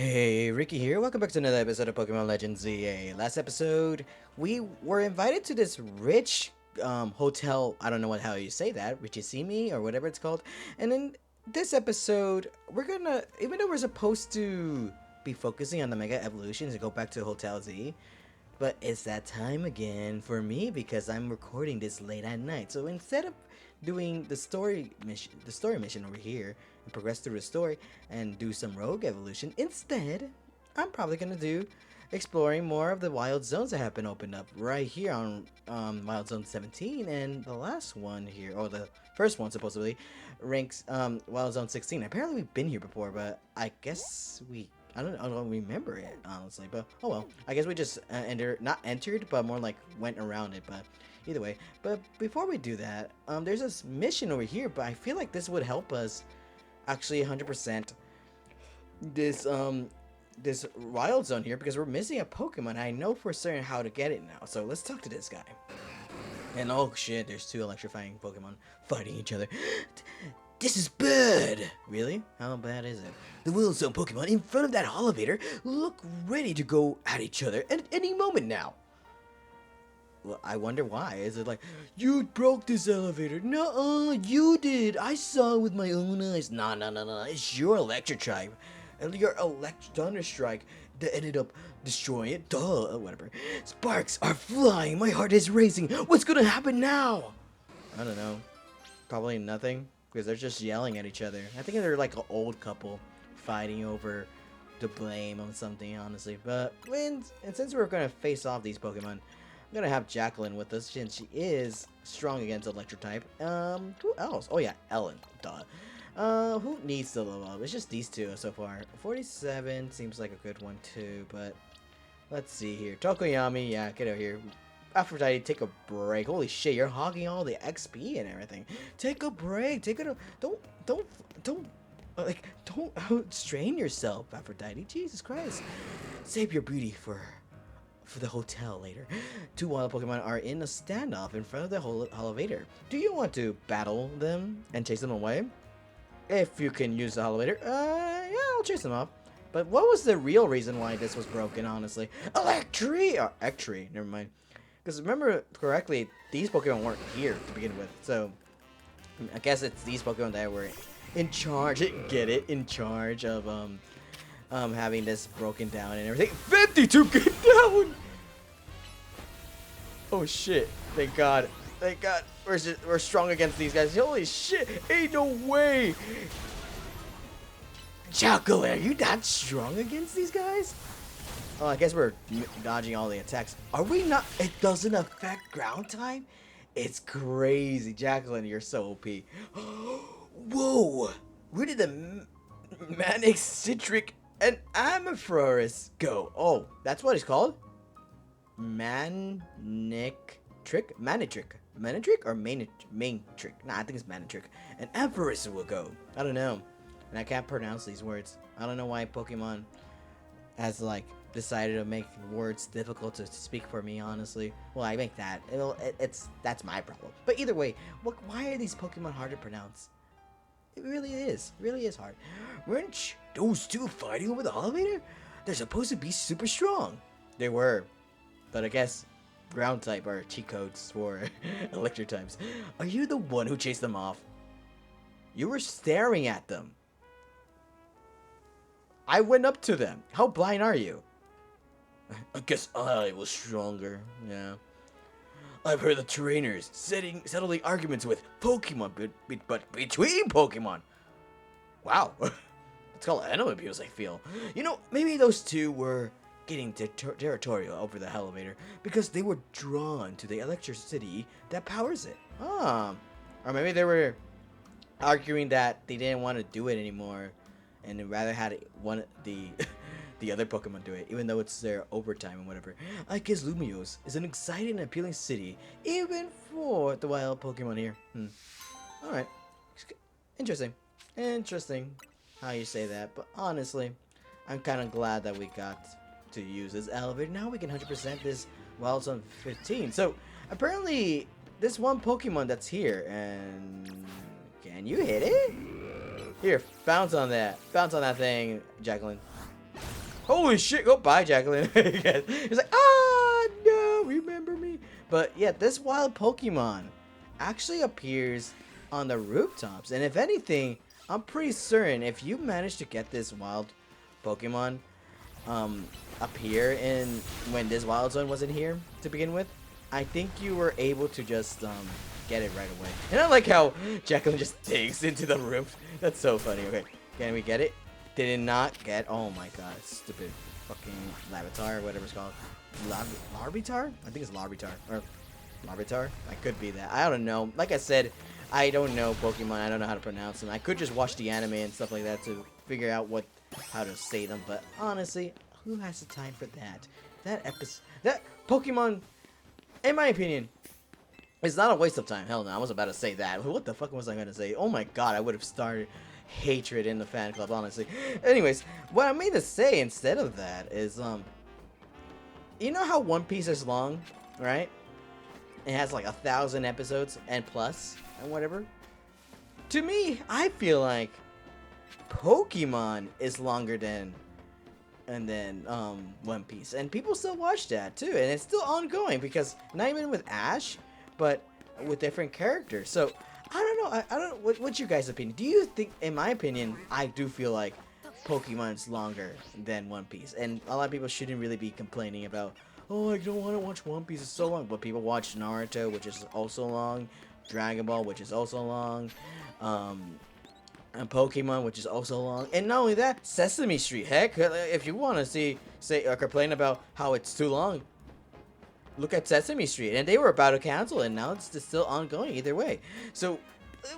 Hey, Ricky here. Welcome back to another episode of Pokemon Legends ZA. Last episode, we were invited to this rich hotel. I don't know how you say that, Richissimi or whatever it's called. And in this episode, we're gonna, even though we're supposed to be focusing on the Mega Evolutions and go back to Hotel Z, but it's that time again for me because I'm recording this late at night. So instead of doing the story mission over here and progress through the story and do some rogue evolution, instead I'm probably gonna do exploring more of the wild zones that have been opened up right here on Wild Zone 17, and the last one here, or the first one supposedly, ranks Wild Zone 16. Apparently we've been here before, but I guess I don't remember it honestly, but oh well. I guess we just not entered, but more like went around it. But either way, but before we do that, there's this mission over here. But I feel like this would help us actually 100% this wild zone here because we're missing a Pokemon. I know for certain how to get it now. So let's talk to this guy. And oh shit, there's two electrifying Pokemon fighting each other. This is bad! Really? How bad is it? The Wild Zone Pokemon in front of that elevator look ready to go at each other at any moment now. Well, I wonder why. Is it like, you broke this elevator? No, you did. I saw it with my own eyes. No. It's your electric type. And your thunder strike that ended up destroying it. Duh, whatever. Sparks are flying. My heart is racing. What's gonna happen now? I don't know. Probably nothing. Because they're just yelling at each other. I think they're like an old couple fighting over the blame on something, honestly. But and since we're going to face off these Pokemon, I'm going to have Jacqueline with us since she is strong against Electric type. Who else? Oh yeah, Ellen. Duh. Who needs to level up? It's just these two so far. 47 seems like a good one too, but let's see here. Tokoyami, yeah, get over here. Aphrodite, take a break. Holy shit, you're hogging all the XP and everything. Take a break. Don't strain yourself, Aphrodite. Jesus Christ. Save your beauty for the hotel later. Two wild Pokemon are in a standoff in front of the elevator. Do you want to battle them and chase them away? If you can use the elevator, yeah, I'll chase them off. But what was the real reason why this was broken, honestly? Ectree, never mind. Because remember correctly, these Pokemon weren't here to begin with. So, I guess it's these Pokemon that were in charge, get it? In charge of, having this broken down and everything. 52 get down! Oh shit, thank God. Thank God. We're strong against these guys. Holy shit, ain't no way! Jacqueline, are you that strong against these guys? Oh, I guess we're dodging all the attacks. Are we not? It doesn't affect ground type? It's crazy. Jacqueline, you're so OP. Whoa! Where did the Manic, Citric, and Ampharos go? Oh, that's what it's called? Manitrick? Manitrick or Main-trick? Nah, I think it's Manitrick. And Ampharos will go. I don't know. And I can't pronounce these words. I don't know why Pokemon has, like, decided to make words difficult to speak for me, honestly. Well, I make that. That's my problem. But either way, why are these Pokemon hard to pronounce? It really is. Really is hard. Weren't those two fighting over the elevator? They're supposed to be super strong. They were. But I guess ground type are cheat codes for electric types. Are you the one who chased them off? You were staring at them. I went up to them. How blind are you? I guess I was stronger, yeah. I've heard the trainers settling arguments with Pokemon, but between Pokemon. Wow. It's called animal abuse, I feel. You know, maybe those two were getting territorial over the elevator because they were drawn to the electricity that powers it. Or maybe they were arguing that they didn't want to do it anymore and rather had the other Pokemon do it, even though it's their overtime and whatever. I guess Lumiose is an exciting and appealing city, even for the wild Pokemon here. Alright. Interesting. Interesting how you say that, but honestly, I'm kind of glad that we got to use this elevator. Now we can 100% this Wild Zone 15. So, apparently, this one Pokemon that's here, and can you hit it? Here, bounce on that. Bounce on that thing, Jacqueline. Holy shit! Go bye, Jacqueline. He's like, ah, no, remember me. But yeah, this wild Pokemon actually appears on the rooftops, and if anything, I'm pretty certain if you manage to get this wild Pokemon up here in when this wild zone wasn't here to begin with, I think you were able to just get it right away. And I like how Jacqueline just digs into the roof. That's so funny. Okay, can we get it? Did it not get? Oh my god, stupid fucking Larvitar or whatever it's called. Larvitar? I think it's Larvitar or Larvitar. I could be that. I don't know. Like I said, I don't know Pokemon. I don't know how to pronounce them. I could just watch the anime and stuff like that to figure out how to say them. But honestly, who has the time for that? That Pokemon, in my opinion, is not a waste of time. Hell no, I was about to say that. What the fuck was I gonna say? Oh my god, I would have started hatred in the fan club, honestly. Anyways, what I mean to say instead of that is, you know how One Piece is long, right? It has like 1,000 episodes and plus and whatever. To me, I feel like Pokemon is longer than One Piece, and people still watch that too, and it's still ongoing because not even with Ash, but with different characters. So I don't know. I don't. What's your guys' opinion? Do you think? In my opinion, I do feel like Pokemon's longer than One Piece, and a lot of people shouldn't really be complaining about, oh, I don't want to watch One Piece, it's so long. But people watch Naruto, which is also long, Dragon Ball, which is also long, and Pokemon, which is also long. And not only that, Sesame Street. Heck, if you want to say or complain about how it's too long, look at Sesame Street. And they were about to cancel it. Now it's still ongoing either way. So,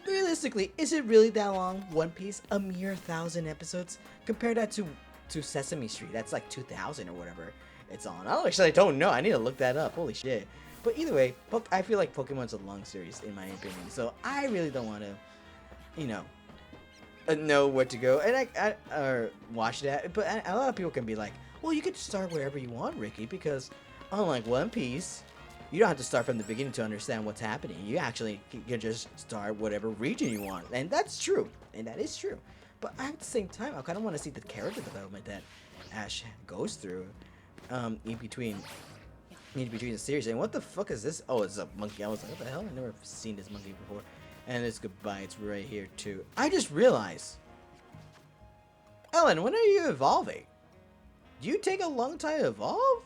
realistically, is it really that long? One Piece, a mere 1,000 episodes? Compare that to Sesame Street. That's like 2,000 or whatever it's on. I don't know. I need to look that up. Holy shit. But either way, I feel like Pokemon's a long series, in my opinion. So, I really don't want to, you know where to go and or watch that. But a lot of people can be like, well, you could start wherever you want, Ricky, because unlike One Piece, you don't have to start from the beginning to understand what's happening. You actually can just start whatever region you want, and that's true, and that is true. But at the same time, I kind of want to see the character development that Ash goes through in between the series. And what the fuck is this? Oh, it's a monkey. I was like, what the hell? I never seen this monkey before. And it's goodbye. It's right here too. I just realized, Ellen, when are you evolving? Do you take a long time to evolve?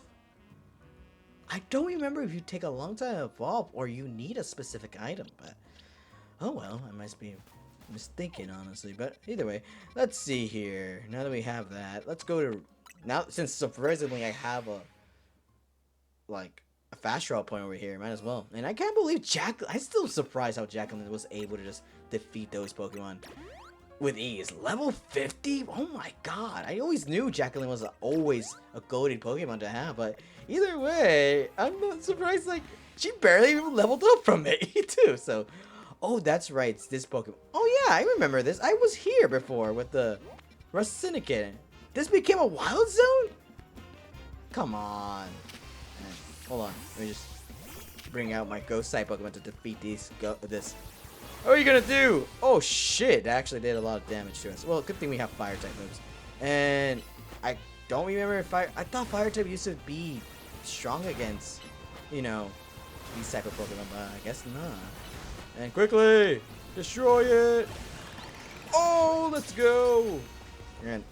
I don't remember if you take a long time to evolve or you need a specific item, but oh well, I must be mistaken, honestly. But either way, let's see here. Now that we have that, let's go to now. Since surprisingly I have a fast draw point over here, might as well. And I can't believe I'm still surprised how Jacqueline was able to just defeat those Pokemon with ease. Level 50? Oh my god. I always knew Jacqueline was always a goated Pokemon to have, but either way, I'm not surprised. Like, she barely even leveled up from me, too. So, oh, that's right. It's this Pokemon. Oh yeah, I remember this. I was here before with the Rust Syndicate. This became a wild zone? Come on. Hold on, let me just bring out my ghost type Pokemon to defeat this. What are you gonna do? Oh shit, that actually did a lot of damage to us. Well, good thing we have fire type moves. And I don't remember if I thought fire type used to be strong against, these type of Pokemon, but I guess not. And quickly, destroy it. Oh, let's go. And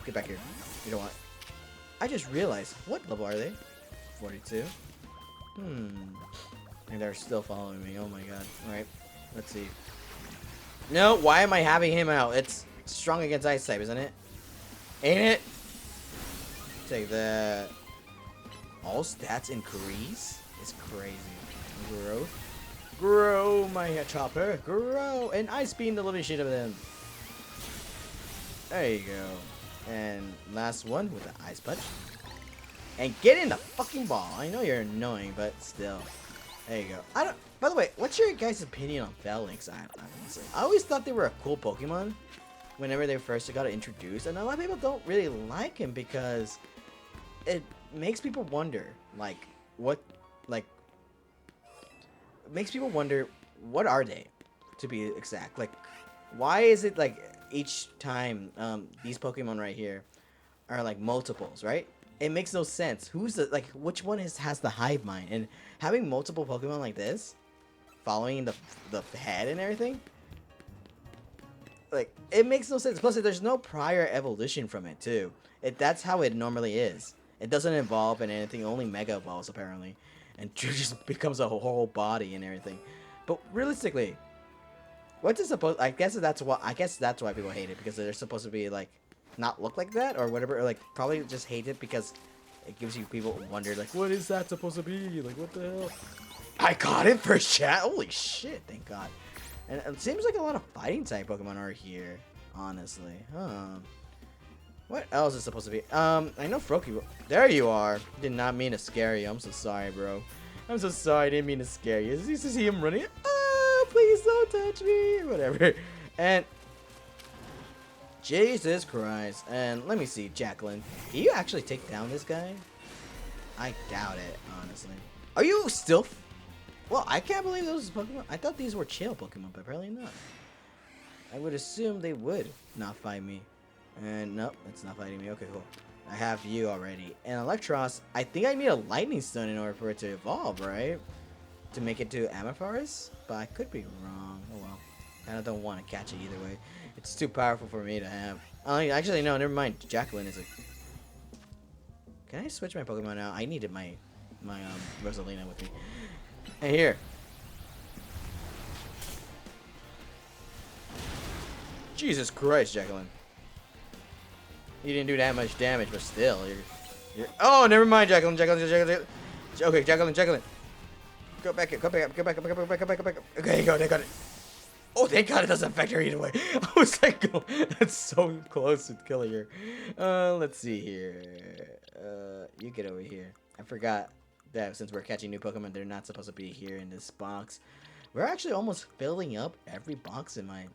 get back here. You know what? I just realized, what level are they? 42. And they're still following me. Oh my god. Alright. Let's see. No, why am I having him out? It's strong against ice type, isn't it? Ain't it? Take that. All stats increase? It's crazy. Growth. Grow, my chopper. Grow. And ice beam the living shit of them. There you go. And last one with the ice punch. And get in the fucking ball. I know you're annoying, but still. There you go. By the way, what's your guys' opinion on Phalanx? I always thought they were a cool Pokemon whenever they first got introduced, and a lot of people don't really like him because it makes people wonder, makes people wonder, what are they, to be exact? Like, why is it like each time these Pokemon right here are like multiples, right? It makes no sense. Who's the like which one has the hive mind? And having multiple Pokemon like this, following the head and everything, like it makes no sense. Plus, there's no prior evolution from it too. That's how it normally is. It doesn't evolve in anything. Only Mega evolves apparently, and just becomes a whole body and everything. But realistically, what's it supposed? I guess that's why people hate it, because they're supposed to be like not look like that or whatever. Or like probably just hate it because it gives you people wonder like, what is that supposed to be? Like, what the hell? I caught it for chat. Holy shit! Thank God. And it seems like a lot of fighting type Pokemon are here. Honestly, what else is supposed to be? I know Froakie. There you are. Did not mean to scare you. I'm so sorry, bro. I'm so sorry. I didn't mean to scare you. You see him running. Oh, please don't touch me. Whatever. And Jesus Christ. And let me see, Jacqueline. Can you actually take down this guy? I doubt it, honestly. Are you still? Well, I can't believe those Pokemon. I thought these were chill Pokemon, but apparently not. I would assume they would not fight me. And nope, it's not fighting me. Okay, cool. I have you already. And Electros, I think I need a Lightning Stone in order for it to evolve, right? To make it to Ampharos? But I could be wrong. Oh well. I don't want to catch it either way. It's too powerful for me to have. Actually, no, never mind. Jacqueline is a... Can I switch my Pokemon out? I needed my Rosalina with me. And here. Jesus Christ, Jacqueline. You didn't do that much damage, but still, you're. Oh, never mind, Jacqueline. Okay, Jacqueline. Go back up. Okay, go. They got it. Oh, thank God it doesn't affect her either way. I was like, oh, that's so close to killing her. Let's see here. You get over here. I forgot that since we're catching new Pokemon, they're not supposed to be here in this box. We're actually almost filling up every box in my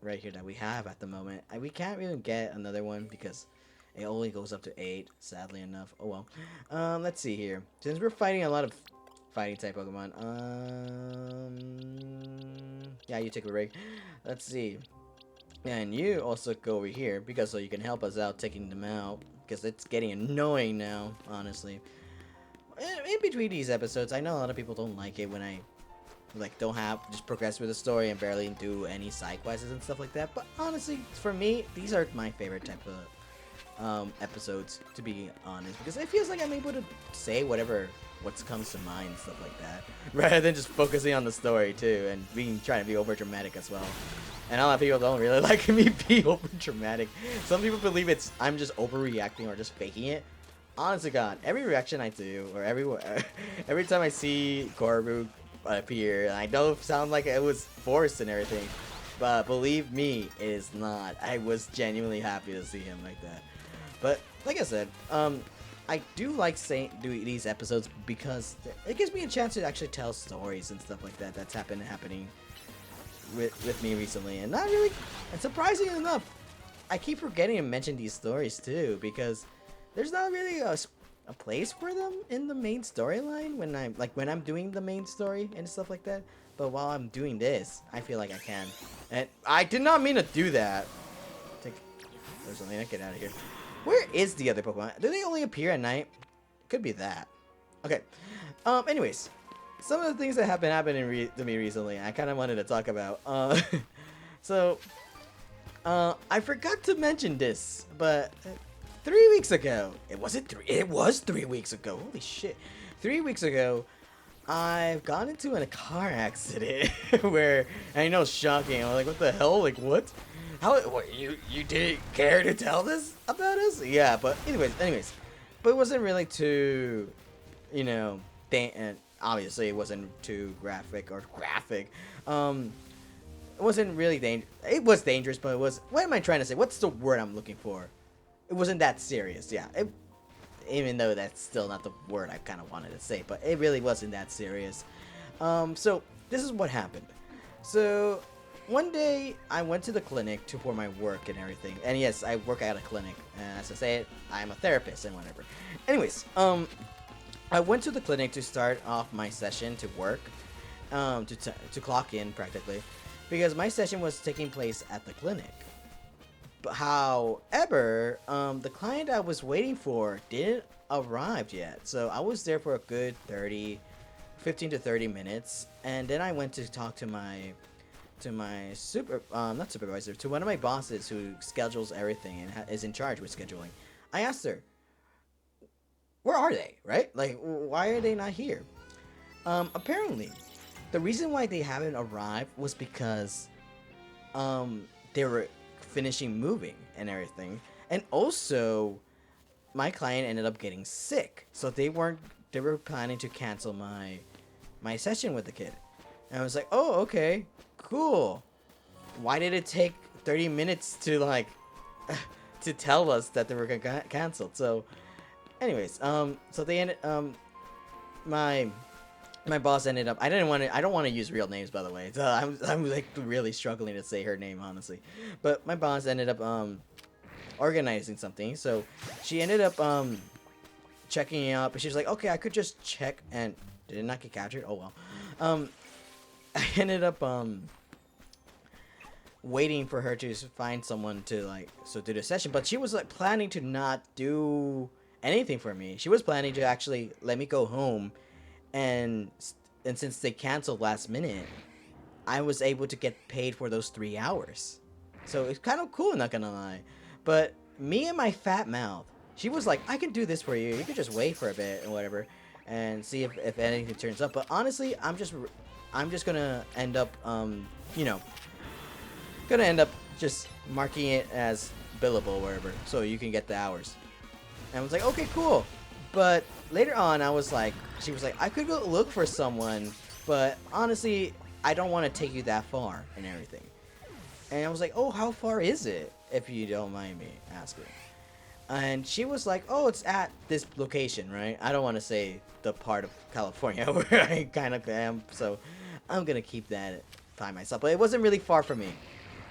right here that we have at the moment. We can't even get another one because it only goes up to 8, sadly enough. Oh well. Let's see here. Since we're fighting a lot of fighting type Pokemon, yeah, you take a break. Let's see. And you also go over here because so you can help us out taking them out, because it's getting annoying now, honestly. In between these episodes, I know a lot of people don't like it when I like don't just progress with the story and barely do any side quests and stuff like that. But honestly, for me, these are my favorite type of episodes, to be honest, because it feels like I'm able to say what comes to mind and stuff like that, rather than just focusing on the story too and trying to be over dramatic as well. And a lot of people don't really like me be over dramatic. Some people believe I'm just overreacting or just faking it. Honestly, God, every reaction I do or every time I see Corbu appear, I know it sounds like it was forced and everything, but believe me, it is not. I was genuinely happy to see him like that. But like I said, I do like doing these episodes because it gives me a chance to actually tell stories and stuff like that that's happening with me recently. And not really, and surprisingly enough, I keep forgetting to mention these stories too, because there's not really a place for them in the main storyline when I'm doing the main story and stuff like that. But while I'm doing this, I feel like I can. And I did not mean to do that. There's something. Get out of here. Where is the other Pokemon? Do they only appear at night? Could be that. Okay. Anyways, some of the things that have been happening to me recently, I kind of wanted to talk about. So, I forgot to mention this, but 3 weeks ago, it was 3 weeks ago. Holy shit. 3 weeks ago, I've gotten into a car accident where, I know, shocking. I'm like, what the hell? Like, what? What, you didn't care to tell this about us? Yeah, but anyways. But it wasn't really too, and obviously it wasn't too graphic. It wasn't really dangerous. It was dangerous, but it was, what am I trying to say? What's the word I'm looking for? It wasn't that serious, yeah. Even though that's still not the word I kind of wanted to say, but it really wasn't that serious. So this is what happened. So one day I went to the clinic for my work and everything. And yes, I work at a clinic. And as I say, I'm a therapist and whatever. Anyways, I went to the clinic to start off my session to work, to clock in practically, because my session was taking place at the clinic. However, the client I was waiting for didn't arrive yet, so I was there for a good 15 to 30 minutes, and then I went to talk to my not supervisor, to one of my bosses who schedules everything and is in charge with scheduling. I asked her, where are they, right? Like, why are they not here? Apparently, the reason why they haven't arrived was because, they were finishing moving and everything. And also, my client ended up getting sick. So they were planning to cancel my session with the kid. And I was like, oh, okay, cool. Why did it take 30 minutes to, like, to tell us that they were gonna get canceled? So, anyways, so they ended, my boss ended up. I don't want to use real names, by the way. So I'm like really struggling to say her name, honestly. But my boss ended up organizing something. So she ended up checking up. She was like, okay, I could just check, and did it not get captured? Oh well. I ended up waiting for her to find someone to do the session. But she was like planning to not do anything for me. She was planning to actually let me go home. And since they canceled last minute, I was able to get paid for those 3 hours. So it's kind of cool, not gonna lie. But me and my fat mouth, she was like, I can do this for you. You can just wait for a bit or whatever and see if anything turns up. But honestly, I'm just gonna end up, just marking it as billable or whatever, so you can get the hours. And I was like, okay, cool. But later on, she was like, I could go look for someone, but honestly, I don't want to take you that far and everything. And I was like, oh, how far is it, if you don't mind me asking? And she was like, oh, it's at this location, right? I don't want to say the part of California where I kind of am, so I'm going to keep that by myself. But it wasn't really far from me.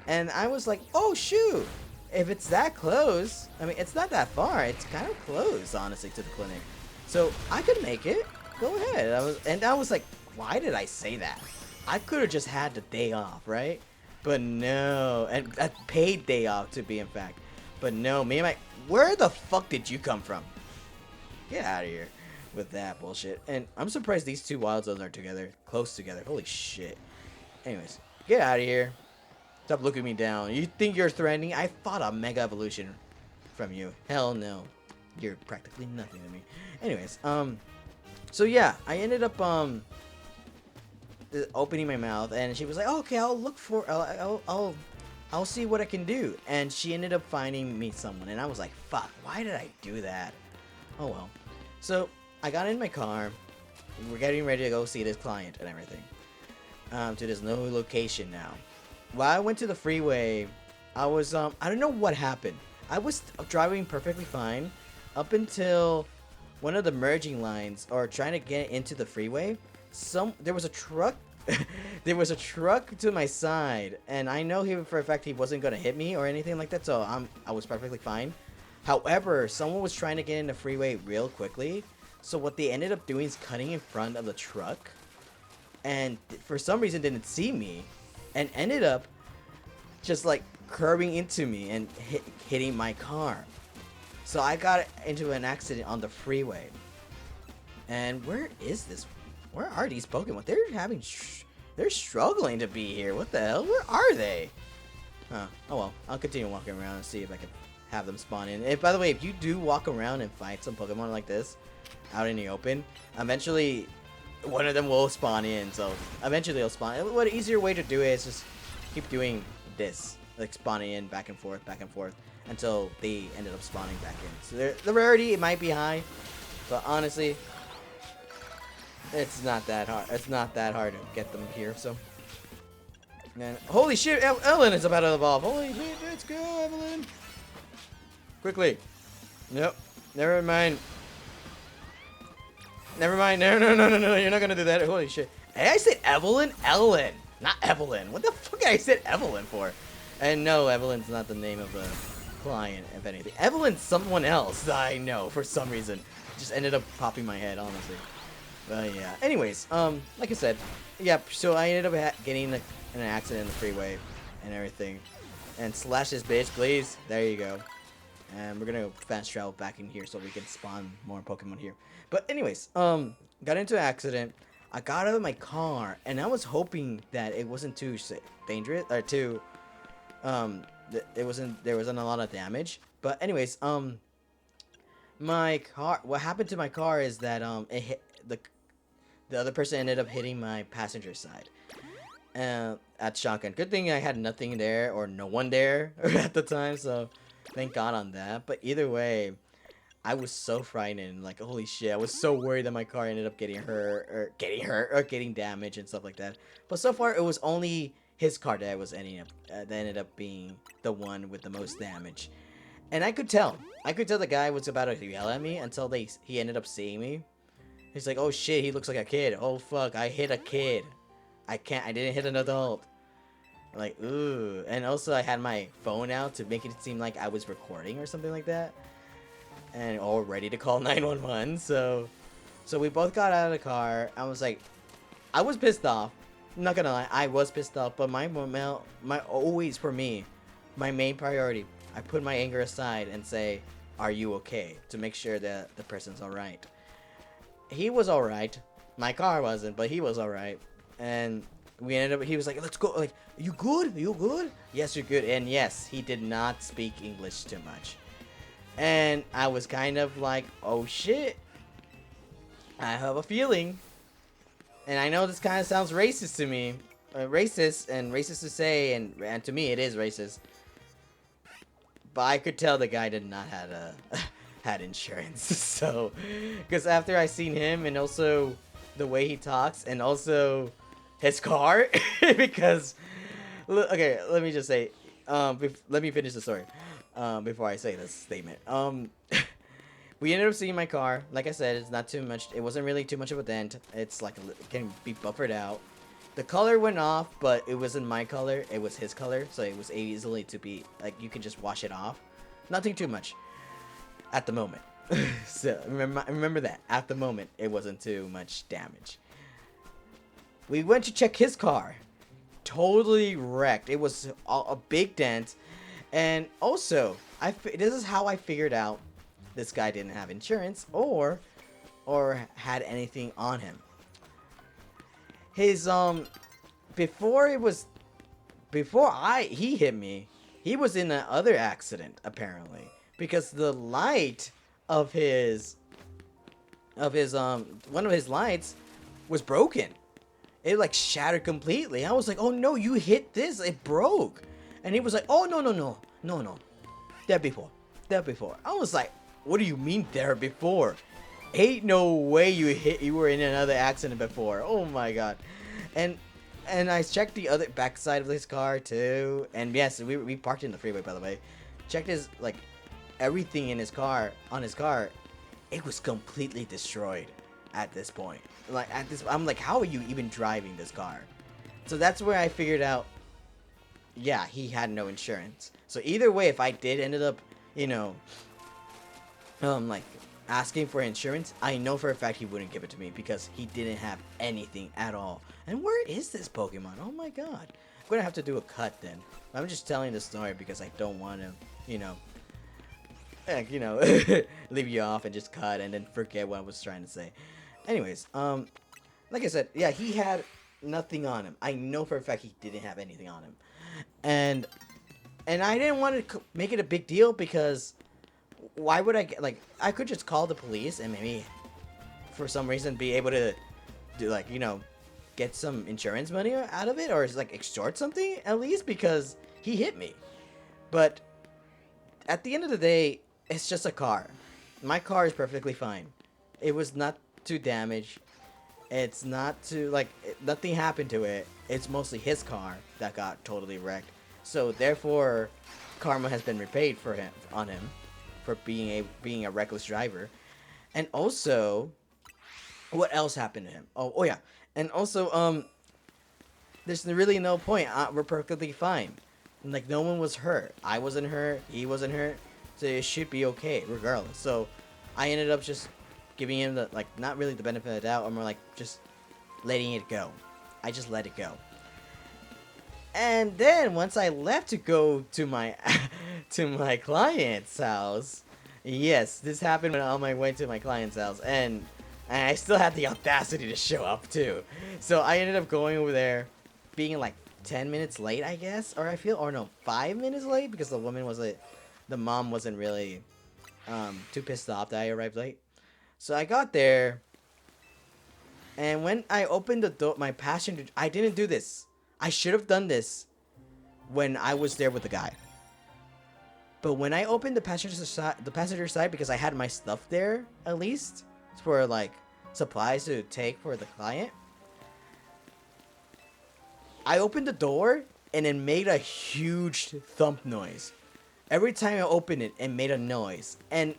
And I was like, oh, shoot. If it's that close, I mean, it's not that far. It's kind of close, honestly, to the clinic. So I could make it. Go ahead. I was like, why did I say that? I could have just had the day off, right? But no, and a paid day off to be in fact. But no, where the fuck did you come from? Get out of here with that bullshit. And I'm surprised these two wild zones are close together. Holy shit. Anyways, get out of here. Stop looking me down. You think you're threatening? I fought a mega evolution from you. Hell no. You're practically nothing to me. Anyways, so yeah, I ended up opening my mouth, and she was like, oh, okay, I'll see what I can do. And she ended up finding me someone, and I was like, fuck, why did I do that? Oh well. So I got in my car. We're getting ready to go see this client and everything. To this new location now. While I went to the freeway, I was, I don't know what happened. I was driving perfectly fine up until one of the merging lines, or trying to get into the freeway. There was a truck, there was a truck to my side, and I know for a fact he wasn't going to hit me or anything like that, so I was perfectly fine. However, someone was trying to get in the freeway real quickly, so what they ended up doing is cutting in front of the truck, and for some reason didn't see me, and ended up just like curving into me and hitting my car. So I got into an accident on the freeway. And where are these Pokemon? They're struggling to be here. What the hell? Where are they? Huh. Oh well, I'll continue walking around and see if I can have them spawn in. And by the way, if you do walk around and fight some Pokemon like this out in the open, eventually one of them will spawn in. So eventually they'll spawn. What an easier way to do it is just keep doing this, like spawning in back and forth until they ended up spawning back in. So the rarity, it might be high, but honestly, it's not that hard. It's not that hard to get them here. So, man, holy shit, Ellen is about to evolve. Holy shit, let's go, Evelyn. Quickly. Nope. Never mind. Never mind. No. You're not gonna do that. Holy shit. Hey, I said Evelyn. Ellen, not Evelyn. What the fuck did I said Evelyn for? And no, Evelyn's not the name of the client, if anything. Evelyn's someone else that I know for some reason. Just ended up popping my head, honestly. But yeah. Anyways, like I said, yeah. So I ended up getting in an accident in the freeway and everything. And slash this bitch, please. There you go. And we're gonna fast travel back in here so we can spawn more Pokemon here. But anyways, got into an accident. I got out of my car, and I was hoping that it wasn't too dangerous or too, there wasn't a lot of damage. But anyways, my car. What happened to my car is that it hit the other person ended up hitting my passenger side. At shotgun. Good thing I had nothing there or no one there at the time, so thank God on that. But either way, I was so frightened. Like, holy shit, I was so worried that my car ended up getting hurt or getting damaged and stuff like that. But so far, it was only his car that ended up being the one with the most damage. And I could tell the guy was about to yell at me until he ended up seeing me. He's like, oh shit, he looks like a kid. Oh fuck, I hit a kid. I didn't hit an adult. Like, ooh. And also I had my phone out to make it seem like I was recording or something like that. And all ready to call 911. So we both got out of the car. I was like, I was pissed off. I'm not gonna lie, I was pissed off. But my main priority, I put my anger aside and say, are you okay? To make sure that the person's alright. He was alright. My car wasn't, but he was alright. And we ended up, he was like, let's go, like, you good? You good? Yes, you're good. And yes, he did not speak English too much. And I was kind of like, oh shit, I have a feeling. And I know this kind of sounds racist to me. Racist to say, and to me it is racist. But I could tell the guy did not had insurance. So, because after I seen him and also the way he talks and also his car, because okay, let me just say, let me finish the story before I say this statement. We ended up seeing my car. Like I said, it's not too much. It wasn't really too much of a dent. It's like it can be buffered out. The color went off, but it wasn't my color. It was his color, so it was easily to be like you can just wash it off. Nothing too much at the moment. So remember that at the moment it wasn't too much damage. We went to check his car. Totally wrecked. It was a big dent. And also, this is how I figured out this guy didn't have insurance or had anything on him. His before he hit me, he was in another accident apparently because the light of his one of his lights was broken. It like shattered completely. I was like, oh no, you hit this, it broke. And he was like, oh no. There before. I was like, what do you mean there before? Ain't no way you were in another accident before. Oh my god. And I checked the other backside of his car too. And yes, we parked in the freeway, by the way. Checked his like everything in his car, on his car. It was completely destroyed at this point. Like I'm like, how are you even driving this car? So that's where I figured out, yeah, he had no insurance. So either way, if I did ended up, like asking for insurance, I know for a fact he wouldn't give it to me because he didn't have anything at all. And where is this Pokemon? Oh my god. I'm gonna have to do a cut then. I'm just telling the story because I don't want to, leave you off and just cut and then forget what I was trying to say. Anyways, like I said, yeah, he had nothing on him. I know for a fact he didn't have anything on him. And I didn't want to make it a big deal because why would I get, like, I could just call the police and maybe for some reason be able to do, like, get some insurance money out of it or like extort something at least because he hit me. But at the end of the day, it's just a car. My car is perfectly fine. It was not too damaged. It's not too, like, nothing happened to it. It's mostly his car that got totally wrecked. So therefore, karma has been repaid for him for being a reckless driver. And also, what else happened to him? Oh yeah. And also, there's really no point. We're perfectly fine. Like, no one was hurt. I wasn't hurt. He wasn't hurt. So it should be okay, regardless. So I ended up just giving him the, like, not really the benefit of the doubt, or more like just letting it go. I just let it go. And then once I left to go to my to my client's house, yes, this happened when on my way to my client's house, and I still had the audacity to show up too. So I ended up going over there, being like 10 minutes late, I guess, or I feel, or no, 5 minutes late because the woman was like, the mom wasn't really too pissed off that I arrived late. So I got there, and when I opened the door, my passenger, I didn't do this. I should have done this when I was there with the guy. But when I opened the passenger side, because I had my stuff there at least for like supplies to take for the client, I opened the door and it made a huge thump noise. Every time I opened it, it made a noise, and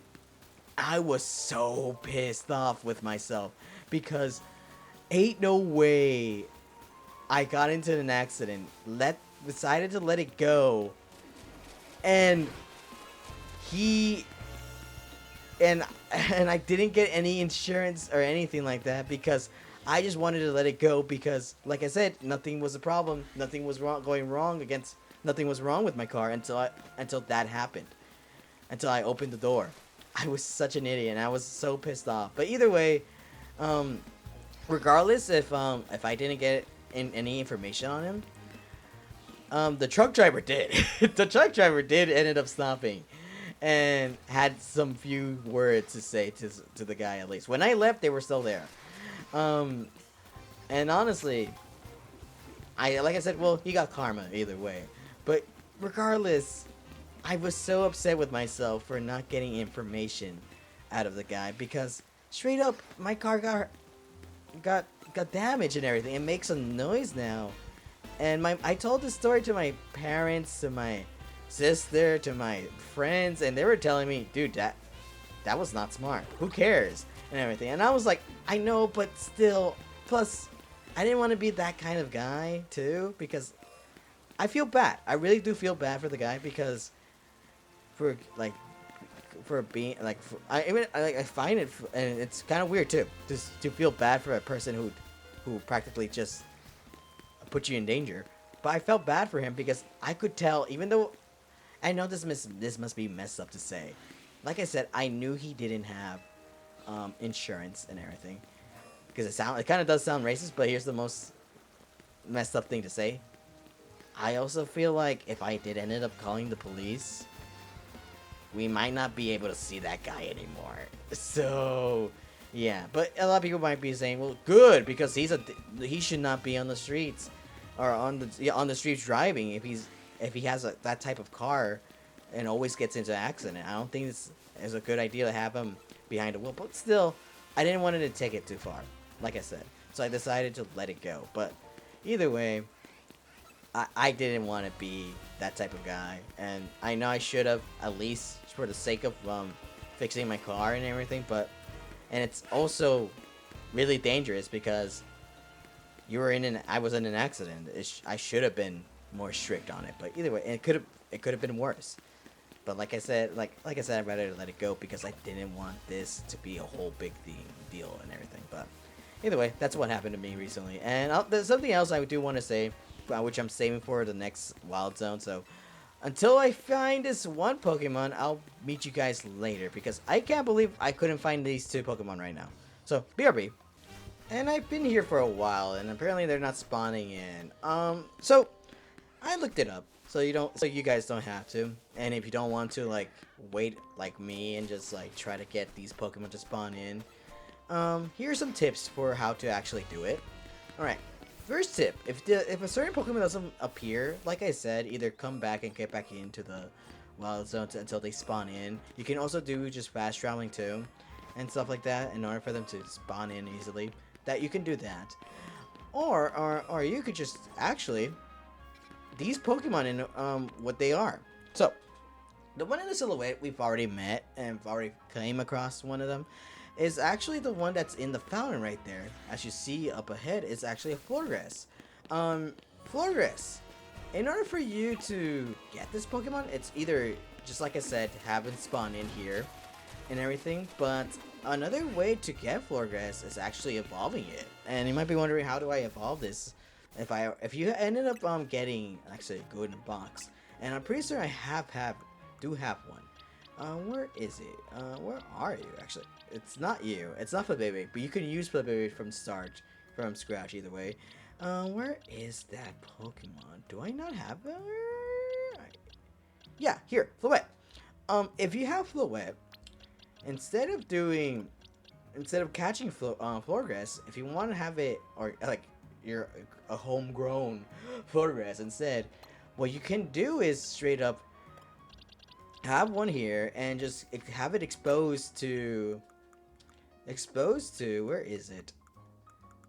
I was so pissed off with myself because ain't no way I got into an accident, decided to let it go, and he and I didn't get any insurance or anything like that because I just wanted to let it go because, like I said, nothing was a problem, nothing was nothing was wrong with my car until that happened, until I opened the door. I was such an idiot and I was so pissed off. But either way, regardless if I didn't get any information on him, the truck driver did. The truck driver did ended up stopping and had some few words to say to the guy. At least when I left, they were still there. And honestly, like I said, well, he got karma either way. But regardless, I was so upset with myself for not getting information out of the guy because straight up my car got damaged and everything. It makes a noise now. And I told this story to my parents, to my sister, to my friends, and they were telling me, dude, that was not smart. Who cares? And everything. And I was like, I know, but still. Plus, I didn't want to be that kind of guy too, because I feel bad. I really do feel bad for the guy because for being like, I find it, and it's kind of weird too, just to feel bad for a person who practically just put you in danger. But I felt bad for him because I could tell, even though I know this must be messed up to say. Like I said, I knew he didn't have insurance and everything, because it kind of does sound racist. But here's the most messed up thing to say. I also feel like if I did ended up calling the police, we might not be able to see that guy anymore. So, yeah. But a lot of people might be saying, well, good, because he should not be on the streets or on the streets driving if he has that type of car and always gets into an accident. I don't think it's a good idea to have him behind the wheel. But still, I didn't want to take it too far, like I said. So I decided to let it go. But either way, I didn't want to be that type of guy, and I know I should have, at least for the sake of fixing my car and everything. And it's also really dangerous because I was in an accident. I should have been more strict on it, but either way, it could have been worse. But like I said, I'd rather let it go because I didn't want this to be a whole big deal and everything. But either way, that's what happened to me recently. And there's something else I do want to say, which I'm saving for the next Wild Zone. So until I find this one Pokemon, I'll meet you guys later because I can't believe I couldn't find these two Pokemon right now. So BRB. And I've been here for a while, and apparently they're not spawning in. So I looked it up, so you guys don't have to. And if you don't want to, like, wait like me and just like try to get these Pokemon to spawn in, here's some tips for how to actually do it. All right. First tip, if a certain Pokemon doesn't appear, like I said, either come back and get back into the Wild Zone until they spawn in. You can also do just fast traveling too, and stuff like that in order for them to spawn in easily. That you can do that, or you could just actually these Pokemon in what they are. So the one in the silhouette we've already met and already came across one of them. Is actually the one that's in the fountain right there. As you see up ahead, it's actually a Florges. Florges. In order for you to get this Pokemon, it's either, just like I said, have it spawn in here and everything, but another way to get Florges is actually evolving it. And you might be wondering, how do I evolve this If you ended up getting actually a golden box, and I'm pretty sure I do have one. Where is it? Where are you actually? It's not you. It's not Flabébé, but you can use Flabébé from scratch either way. Where is that Pokemon? Do I not have it? Yeah, here, Floette. If you have Floette, instead of doing, instead of catching Florgrass, if you want to have it, or like you're a homegrown Florgrass instead, what you can do is straight up have one here and just have it exposed to where is it?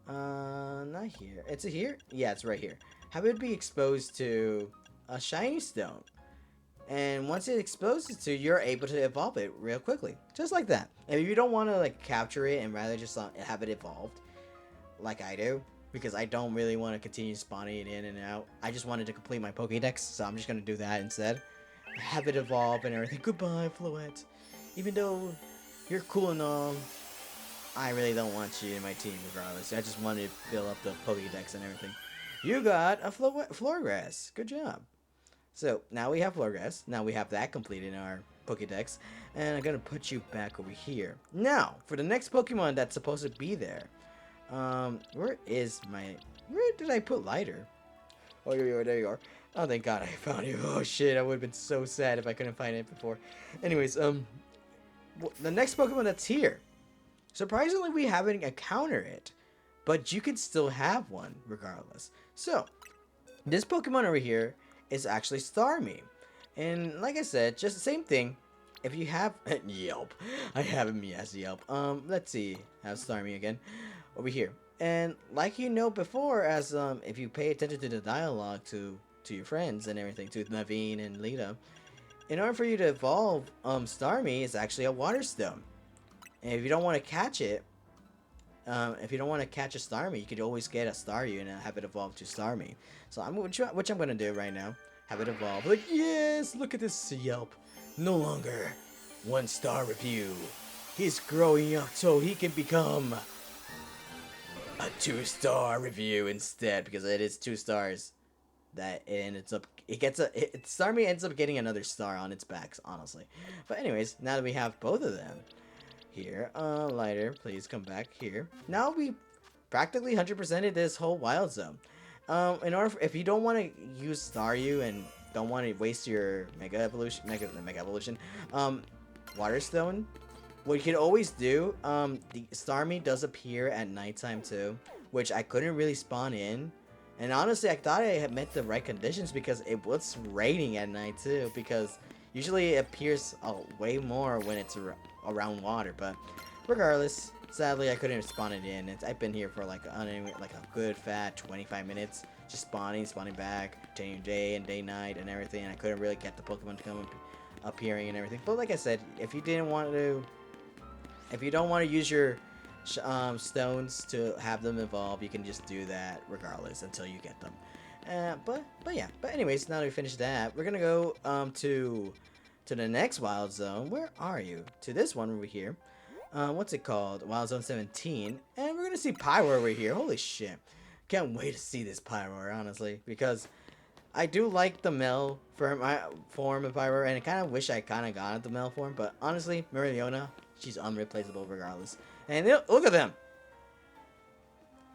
Not here. It's here? Yeah, it's right here. Have it be exposed to a shiny stone. And once it exposes to, you're able to evolve it real quickly. Just like that. And if you don't want to like capture it and rather just have it evolved, like I do, because I don't really want to continue spawning it in and out. I just wanted to complete my Pokédex, so I'm just going to do that instead. Have it evolve and everything. Goodbye, Floette. Even though you're cool and all, I really don't want you in my team regardless. I just wanted to fill up the Pokédex and everything. You got a Florgrass. Good job. So, now we have Florgrass. Now we have that complete in our Pokédex. And I'm going to put you back over here. Now, for the next Pokemon that's supposed to be there. Where did I put Lighter? Oh, there you are. Oh, thank God I found you. Oh, shit, I would have been so sad if I couldn't find it before. Anyways, the next Pokemon that's here. Surprisingly, we haven't encountered it. But you can still have one, regardless. So, this Pokemon over here is actually Starmie. And like I said, just the same thing. If you have... Yelp. I have him as Yelp. Let's see. Have Starmie again. Over here. And like you know before, as if you pay attention to the dialogue to your friends and everything, to Naveen and Lita, in order for you to evolve Starmie, it's actually a Water Stone. And if you don't want to catch it, if you don't want to catch a Starmie, you could always get a Staryu and have it evolve to Starmie. So which I'm gonna do right now. Have it evolve. Like, yes, look at this Yelp. No longer 1-star review. He's growing up so he can become a 2-star review instead, because it is 2 stars. That Starmie ends up getting another star on its back, honestly. But anyways, now that we have both of them here, Lighter, please come back here. Now we practically 100%ed this whole wild zone. If you don't want to use Staryu and don't want to waste your Mega Evolution, Water Stone, what you can always do, the Starmie does appear at nighttime too, which I couldn't really spawn in. And honestly, I thought I had met the right conditions because it was raining at night too, because usually it appears way more when it's around water. But regardless, sadly I couldn't spawn it in. I've been here for like a good fat 25 minutes, just spawning back, changing day and day night and everything, and I couldn't really get the Pokemon to come appearing and everything. But like I said, if you don't want to use your stones to have them evolve, you can just do that regardless until you get them. But anyways, now that we finished that, we're gonna go to the next wild zone. Where are you? To this one over here. What's it called? Wild Zone 17. And we're gonna see Pyro over here. Holy shit. Can't wait to see this Pyro, honestly, because I do like the male form of Pyro, and I kind of wish I kind of got the male form, but honestly, Mereoleona, she's unreplaceable regardless. And look at them!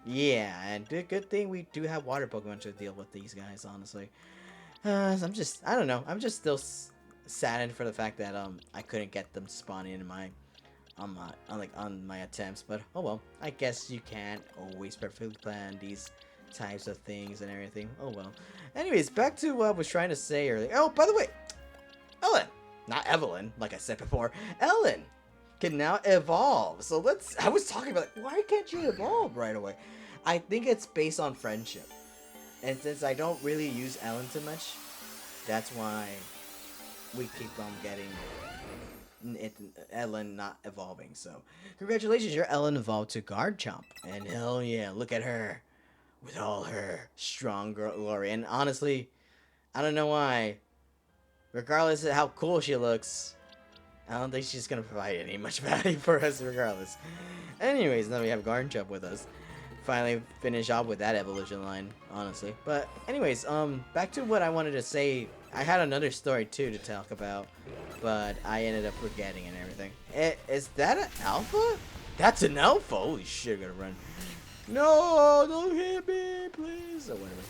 Yeah, and good thing we do have water Pokemon to deal with these guys, honestly. I don't know, I'm just still saddened for the fact that I couldn't get them spawning in on my attempts, but oh well. I guess you can't always perfectly plan these types of things and everything. Oh well. Anyways, back to what I was trying to say earlier. Oh, by the way, Ellen, not Evelyn, like I said before. Ellen can now evolve. So I was talking about, like, why can't you evolve right away? I think it's based on friendship. And since I don't really use Ellen too much, that's why we keep on getting Ellen not evolving. So, congratulations, your Ellen evolved to Garchomp. And hell yeah, look at her. With all her strong glory. And honestly, I don't know why. Regardless of how cool she looks, I don't think she's gonna provide any much value for us regardless. Anyways, now we have Garchomp with us. finally finish off with that evolution line, honestly. But anyways, back to what I wanted to say. I had another story too to talk about, but I ended up forgetting and everything. Is that an alpha? That's an alpha. Holy shit, I gotta run. No, don't hit me, please. Or whatever.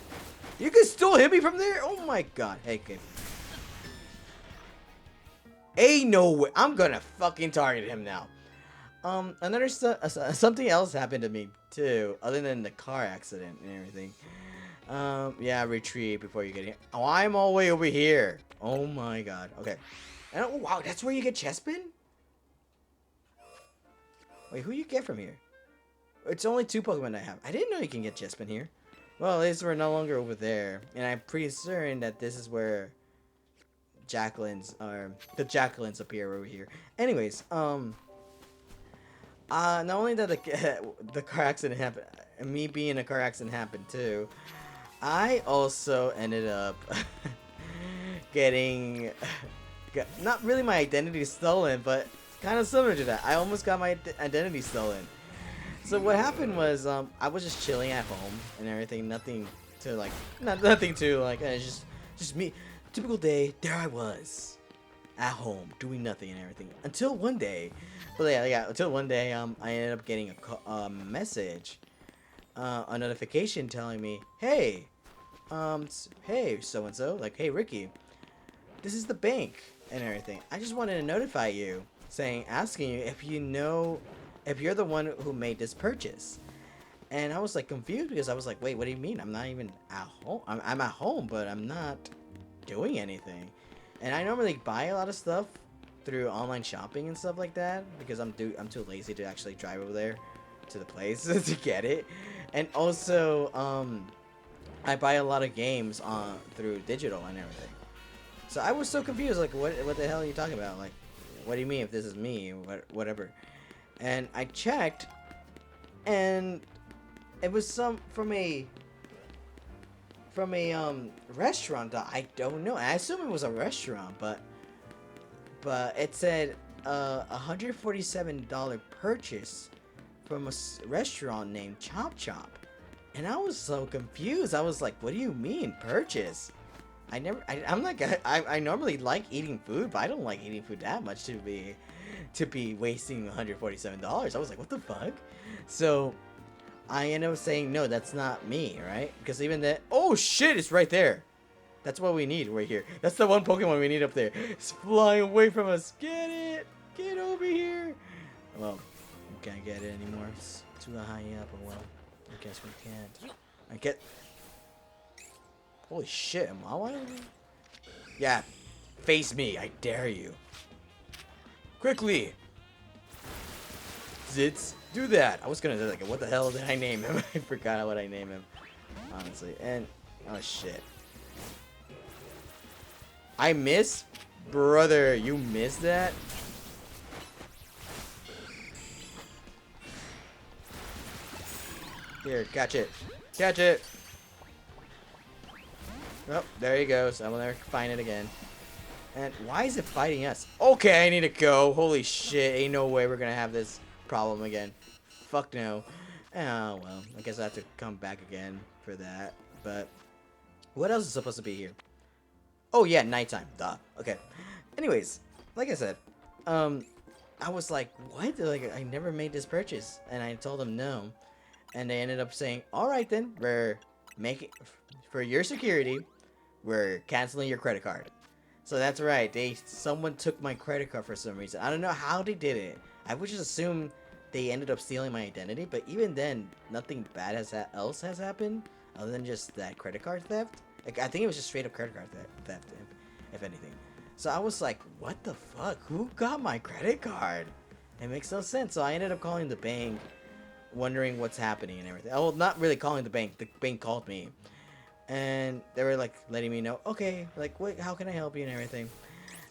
You can still hit me from there? Oh my god. Hey, kid. Ain't no way. I'm gonna fucking target him now. Something else happened to me too, other than the car accident and everything. Yeah, retreat before you get here. Oh, I'm all the way over here. Oh my god. Okay. And, oh wow, that's where you get Chespin? Wait, who you get from here? It's only 2 Pokemon I have. I didn't know you can get Chespin here. Well, at least we're no longer over there, and I'm pretty certain that this is where the Jacquelines appear over here. Anyways, not only that the car accident happened, me being in a car accident happened too, I also ended up getting, not really my identity stolen, but kind of similar to that. I almost got my identity stolen. So what happened was, I was just chilling at home and everything, nothing to like, it's just me, typical day, there I was, at home, doing nothing and everything, until one day, until one day, I ended up getting a message, a notification telling me, hey, hey, so-and-so, like, hey, Ricky, this is the bank and everything. I just wanted to notify you, asking you if you're the one who made this purchase. And I was like confused because I was like, wait, what do you mean? I'm not even at home. I'm at home, but I'm not doing anything. And I normally buy a lot of stuff through online shopping and stuff like that because I'm too lazy to actually drive over there to the place to get it. And also, I buy a lot of games through digital and everything. So I was so confused, like, what the hell are you talking about? Like, what do you mean if this is me? Whatever. And I checked, and it was from a restaurant that I don't know. I assume it was a restaurant, but it said $147 purchase from a restaurant named Chop Chop, and I was so confused. I was like, what do you mean purchase? I normally like eating food, but I don't like eating food that much to be wasting $147. I was like, what the fuck? So I ended up saying, no, that's not me, right? Because even that, oh shit, it's right there. That's what we need right here. That's the one Pokemon we need up there. It's flying away from us. Get it. Get over here. Well, we can't get it anymore. It's too high up. Oh well, I guess we can't. Holy shit, am I one of them? Yeah, face me. I dare you. Quickly! Zitz, do that! I was gonna say, like, what the hell did I name him? I forgot what I named him. Honestly. And, oh shit. I miss? Brother, you missed that? Here, catch it. Catch it! Oh, there he goes. I will never find it again. And why is it fighting us? Okay, I need to go. Holy shit, ain't no way we're gonna have this problem again. Fuck no. Oh, well, I guess I have to come back again for that. But what else is supposed to be here? Oh, yeah, nighttime. Duh. Okay. Anyways, like I said, I was like, what? Like, I never made this purchase. And I told them no. And they ended up saying, alright then, we're making, for your security, we're canceling your credit card. So that's right, someone took my credit card for some reason. I don't know how they did it. I would just assume they ended up stealing my identity, but even then, nothing bad else has happened other than just that credit card theft. Like, I think it was just straight up credit card theft, if anything. So I was like, what the fuck? Who got my credit card? It makes no sense. So I ended up calling the bank, wondering what's happening and everything. Oh, not really calling the bank. The bank called me. And they were like letting me know, okay, like, what, how can I help you and everything.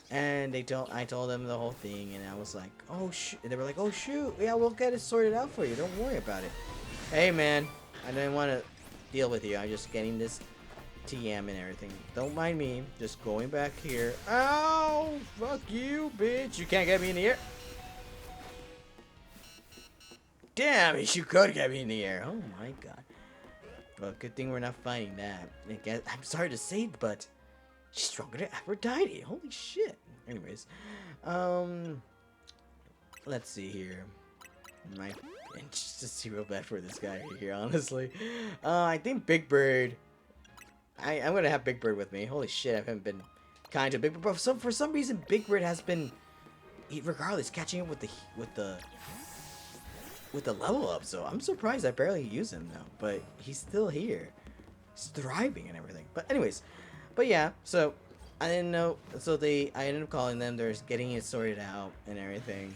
And I told them the whole thing, and I was like, oh shoot. They were like, oh shoot, yeah, we'll get it sorted out for you. Don't worry about it. Hey man, I didn't want to deal with you. I'm just getting this TM and everything. Don't mind me. Just going back here. Ow! Fuck you, bitch. You can't get me in here. damn, you could get me in the air. Oh my god. Well, good thing we're not fighting that. I'm sorry to say, but she's stronger than Aphrodite. Holy shit. Anyways, let's see here. It's just real bad for this guy right here, honestly. I think Big Bird. I'm gonna have Big Bird with me. Holy shit, I haven't been kind to Big Bird. But for some reason, Big Bird has been, regardless, catching up with the level up. So I'm surprised I barely use him now. But he's still here. He's thriving and everything. But anyways, yeah. So I didn't know. So I ended up calling them. They're getting it sorted out and everything.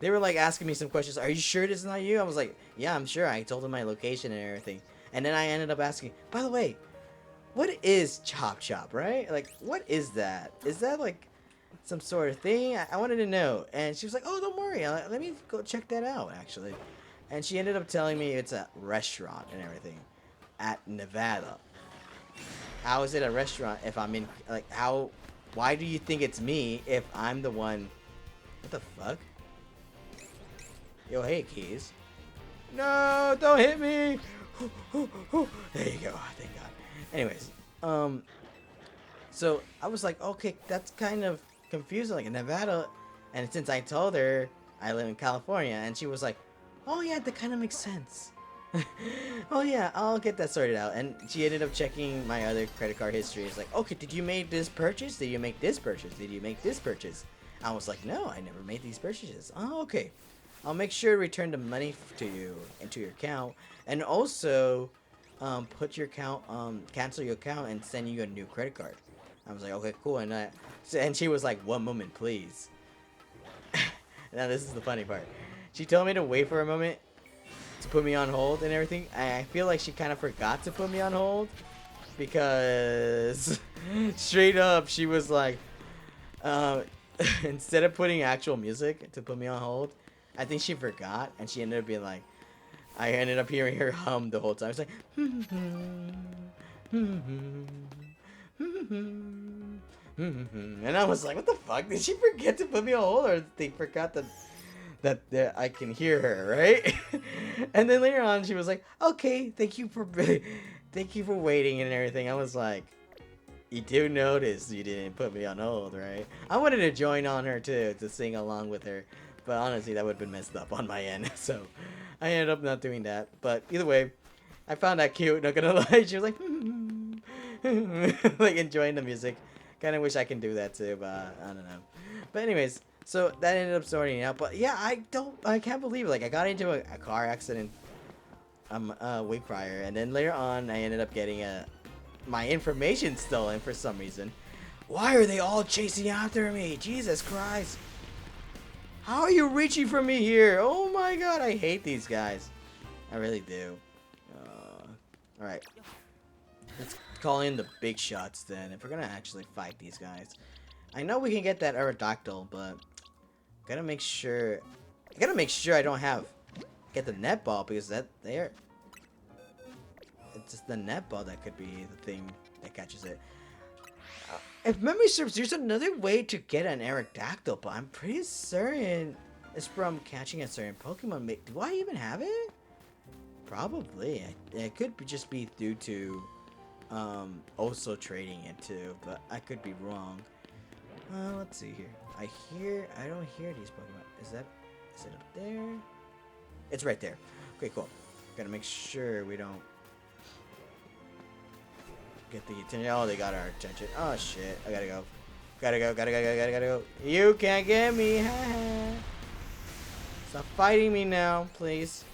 They were like asking me some questions. Are you sure this is not you? I was like, yeah, I'm sure. I told them my location and everything. And then I ended up asking, by the way, what is Chop Chop, right? Like, what is that? Is that like some sort of thing? I wanted to know. And she was like, oh, don't worry. Let me go check that out, actually. And she ended up telling me it's a restaurant and everything at Nevada. How is it a restaurant if I'm in, like, why do you think it's me if I'm the one? What the fuck? Yo, hey, Keys. No, don't hit me. There you go. Thank God. Anyways, so I was like, okay, that's kind of confusing, like in Nevada, and since I told her I live in California, and she was like, oh yeah, that kind of makes sense. Oh yeah, I'll get that sorted out. And she ended up checking my other credit card history. It's like, okay, did you make this purchase? Did you make this purchase? Did you make this purchase? I was like, no, I never made these purchases. Oh, okay. I'll make sure to return the money to you into your account, and also put your account, cancel your account and send you a new credit card. I was like, okay, cool. And she was like, one moment, please. Now this is the funny part. She told me to wait for a moment to put me on hold and everything. I feel like she kind of forgot to put me on hold because straight up she was like, instead of putting actual music to put me on hold, I think she forgot, and she ended up being like, I ended up hearing her hum the whole time. It's like, and I was like, what the fuck? Did she forget to put me on hold, or they forgot that I can hear her, right? And then later on, she was like, okay, thank you for waiting and everything. I was like, you do notice you didn't put me on hold, right? I wanted to join on her too, to sing along with her. But honestly, that would have been messed up on my end. So I ended up not doing that. But either way, I found that cute, not gonna lie. She was like, like enjoying the music. Kind of wish I can do that too, but I don't know. But anyways, so that ended up sorting out. But yeah, I can't believe it. Like, I got into a car accident a week prior. And then later on, I ended up getting my information stolen for some reason. Why are they all chasing after me? Jesus Christ. How are you reaching for me here? Oh my god, I hate these guys. I really do. Alright. Let's call in the big shots then, if we're gonna actually fight these guys. I know we can get that Aerodactyl, but gotta make sure I don't get the netball, because it's just the netball that could be the thing that catches it. If memory serves, there's another way to get an Aerodactyl, but I'm pretty certain it's from catching a certain Pokemon. Do I even have it? Probably. It could just be due to also trading it too, but I could be wrong. Let's see here. I don't hear these Pokemon. Is it up there? It's right there. Okay, cool. Gotta make sure we don't get the attention. Oh, they got our attention. Oh shit. I gotta go. Gotta go. You can't get me. Stop fighting me now, please.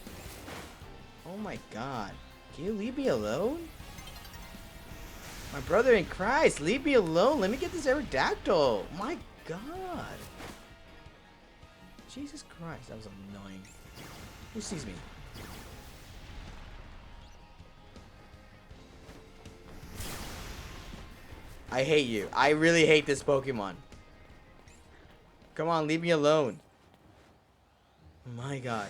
Oh my god. Can you leave me alone? My brother in Christ, leave me alone. Let me get this Aerodactyl. My god. Jesus Christ, that was annoying. Who sees me? I hate you. I really hate this Pokemon. Come on, leave me alone. My god.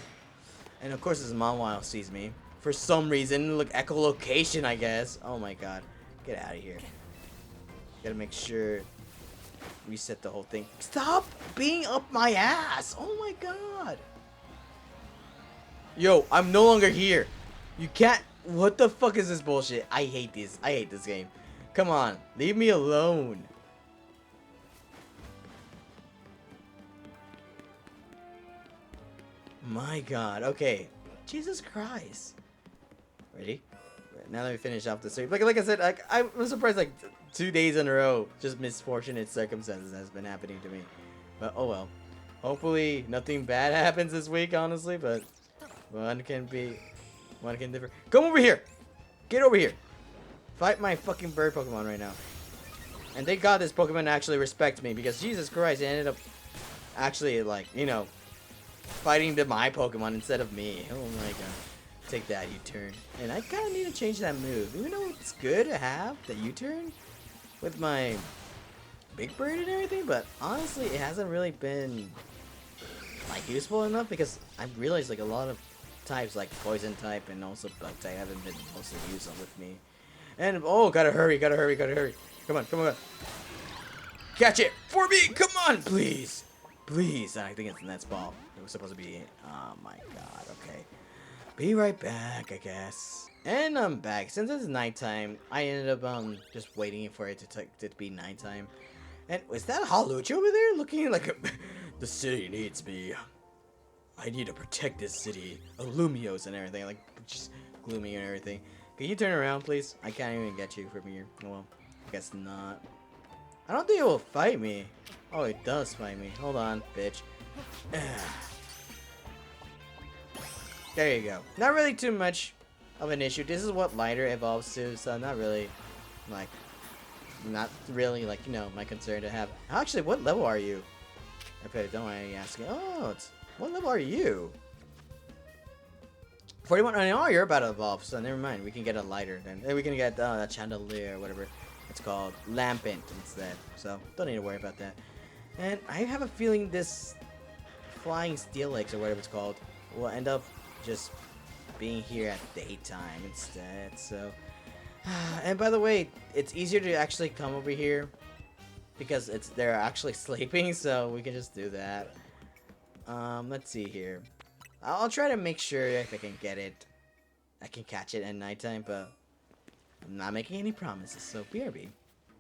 And of course his Mawile sees me. For some reason. Look, echolocation, I guess. Oh my god. Get out of here. Gotta make sure. Reset the whole thing. Stop being up my ass. Oh my god. Yo, I'm no longer here. You can't. What the fuck is this bullshit? I hate this. I hate this game. Come on, leave me alone. My God. Okay. Jesus Christ. Ready? Now that we finish off the series, like I said, I was surprised. Like 2 days in a row, just misfortunate circumstances has been happening to me. But oh well. Hopefully nothing bad happens this week, honestly. But one can differ. Come over here. Get over here. Fight my fucking bird Pokemon right now. And thank God this Pokemon actually respects me, because Jesus Christ, it ended up actually, like, you know, fighting my Pokemon instead of me. Oh my God. Take that U-turn. And I kind of need to change that move. Even though it's good to have the U-turn with my Big Bird and everything, but honestly, it hasn't really been like useful enough, because I realized like a lot of types like Poison type and also Bug type haven't been mostly useful with me. And oh, gotta hurry. Come on. Catch it for me. Come on, please. I think it's Net's ball. It was supposed to be. Oh my God. Okay. Be right back, I guess. And I'm back. Since it's nighttime, I ended up just waiting for it to be nighttime. And was that Halucha over there looking like the city needs me? I need to protect this city of Lumios and everything, like just gloomy and everything. Can you turn around, please? I can't even get you from here. Oh, well, I guess not. I don't think it will fight me. Oh, it does fight me. Hold on, bitch. There you go. Not really too much of an issue. This is what lighter evolves to, so not really, like, you know, my concern to have. Actually, what level are you? I bet don't mind asking. Oh, what level are you? 41. Oh, you're about to evolve, so never mind. We can get a lighter then. Then we can get a chandelier or whatever it's called, lampant instead. So don't need to worry about that. And I have a feeling this flying steel legs or whatever it's called will end up just being here at daytime instead. So, and by the way, it's easier to actually come over here because they're actually sleeping, so we can just do that. Let's see here. I'll try to make sure if I can get it, I can catch it at nighttime, but I'm not making any promises, so BRB.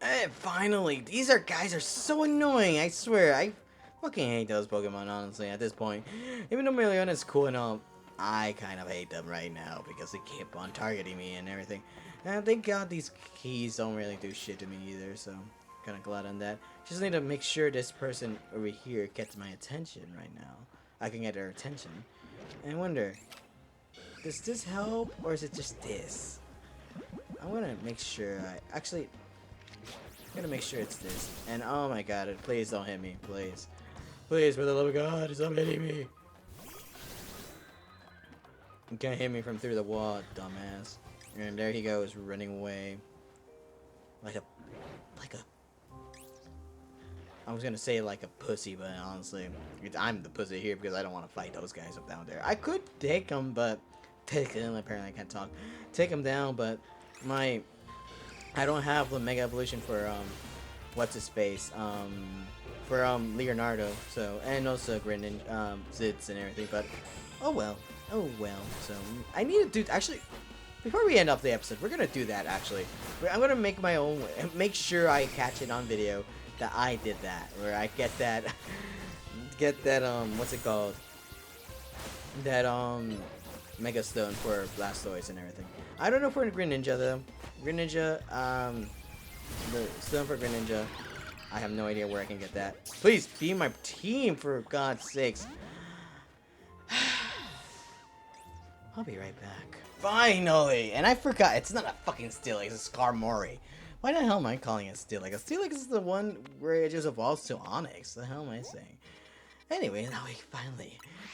And finally, these guys are so annoying, I swear. I fucking hate those Pokemon, honestly, at this point. Even though Miliona is cool and all, I kind of hate them right now because they keep on targeting me and everything. And thank God these keys don't really do shit to me either, so kind of glad on that. Just need to make sure this person over here gets my attention right now. I can get their attention. And I wonder, does this help or is it just this? I'm gonna make sure I'm gonna make sure it's this. And oh my God, please don't hit me, please. Please, for the love of God, stop hitting me. You can't hit me from through the wall, dumbass. And there he goes, running away. Like a I was gonna say like a pussy, but honestly, I'm the pussy here because I don't want to fight those guys up down there. I could take them, but apparently I can't talk. Take them down, but I don't have the Mega Evolution for what's his face for Leonardo, so, and also Greninja, Zitz and everything. But oh well. So I need to do actually. Before we end up the episode, we're gonna do that actually. I'm gonna make my own, make sure I catch it on video that I did that, where I get that, what's it called? That Mega Stone for Blastoise and everything. I don't know for Greninja though. Greninja, the Stone for Greninja. I have no idea where I can get that. Please be my team for God's sakes. I'll be right back. Finally! And I forgot, it's not a fucking Steelix, it's a Skarmory. Why the hell am I calling it Steelix? Steelix is the one where it just evolves to Onyx. The hell am I saying? Anyway, now we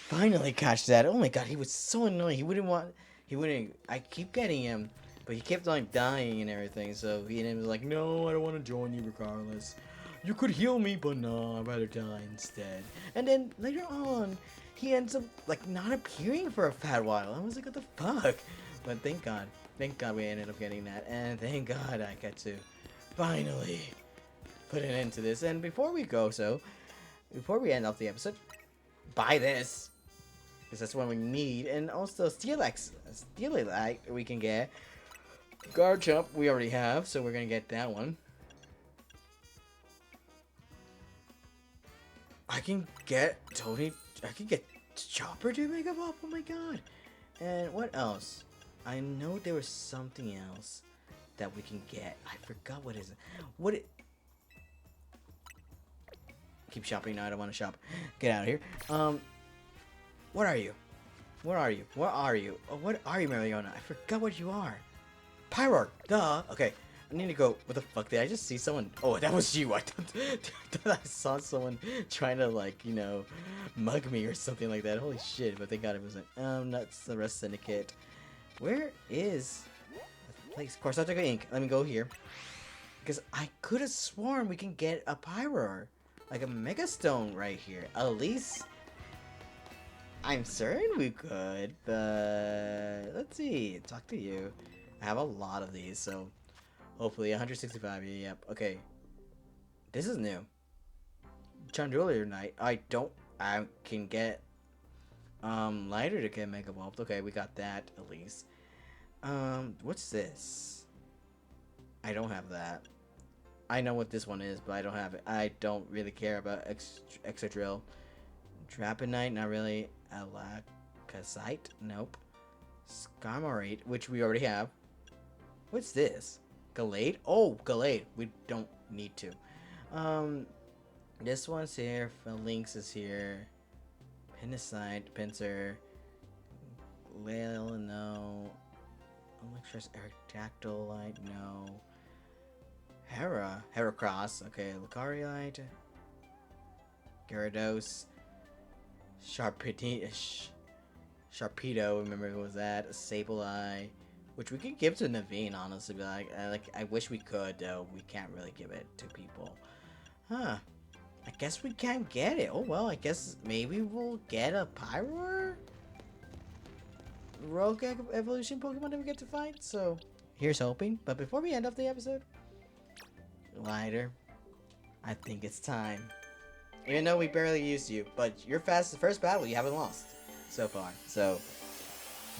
finally catch that. Oh my God, he was so annoying. I keep getting him, but he kept like dying and everything. So he was like, no, I don't want to join you regardless. You could heal me, but no, I'd rather die instead. And then later on, he ends up like not appearing for a fat while. I was like, what the fuck? But thank God we ended up getting that, and thank God I get to finally put an end to this. And before we end off the episode, buy this. because that's what we need. And also Steelite we can get. Garchomp we already have, so we're gonna get that one. I can get Chopper to Mega Evolve. Oh my god! And what else? I know there was something else that we can get. I forgot what is it. What it? Keep shopping now. I don't want to shop. Get out of here. What are you? What are you? What are you? Oh, what are you, Mariona? I forgot what you are. Pyroar. Duh. Okay. I need to go. What the fuck? Did I just see someone? Oh, that was you. I thought I saw someone trying to, like, you know, mug me or something like that. Holy shit. But thank god it wasn't. That's the Rust Syndicate. Where is the place? Of course, I'll take ink. Let me go here. Because I could have sworn we can get a Pyroar. Like a Mega Stone right here. At least I'm certain we could. But let's see. Talk to you. I have a lot of these, so hopefully 165. Yep. Okay. This is new. Chandelier Knight. I can get lighter to get Mega Evolved. Okay, we got that at least. What's this? I don't have that. I know what this one is, but I don't have it. I don't really care about Excadrill. Dragonite, not really. Alakazite, nope. Skarmory, which we already have. What's this? Gallade? Oh, Gallade. We don't need to. This one's here. Phalanx is here. Pinside, Pinsir. Lale, no. Electrous Aerodactylite, no. Heracross, okay. Lucariote. Gyarados. Sharpedo, remember who was that? Sableye. Which we could give to Naveen, honestly. But I wish we could, though. We can't really give it to people. Huh. I guess we can't get it. Oh, well, I guess maybe we'll get a Pyroar? Rogue Evolution Pokemon that we get to fight? So, here's hoping. But before we end off the episode, Lighter, I think it's time. Even though we barely used you, but your first battle you haven't lost so far. So,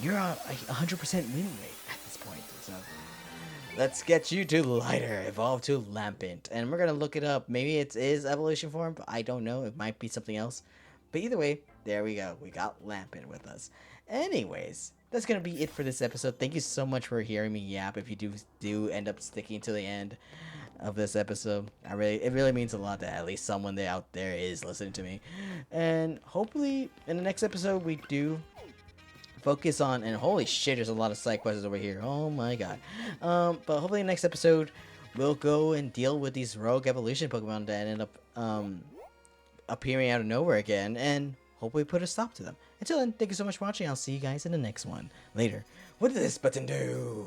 you're on a 100% win rate at this point. So, let's get you to Lighter. Evolve to Lampent. And we're going to look it up. Maybe it is evolution form, but I don't know. It might be something else. But either way, there we go. We got Lampent with us. Anyways, that's going to be it for this episode. Thank you so much for hearing me yap. If you do end up sticking to the end of this episode, it really means a lot that at least someone out there is listening to me. And hopefully in the next episode we do focus on, and holy shit, there's a lot of side quests over here. Oh my god. But hopefully in the next episode we'll go and deal with these rogue evolution Pokemon that end up appearing out of nowhere again, and hopefully put a stop to them. Until then, thank you so much for watching. I'll see you guys in the next one. Later. What did this button do?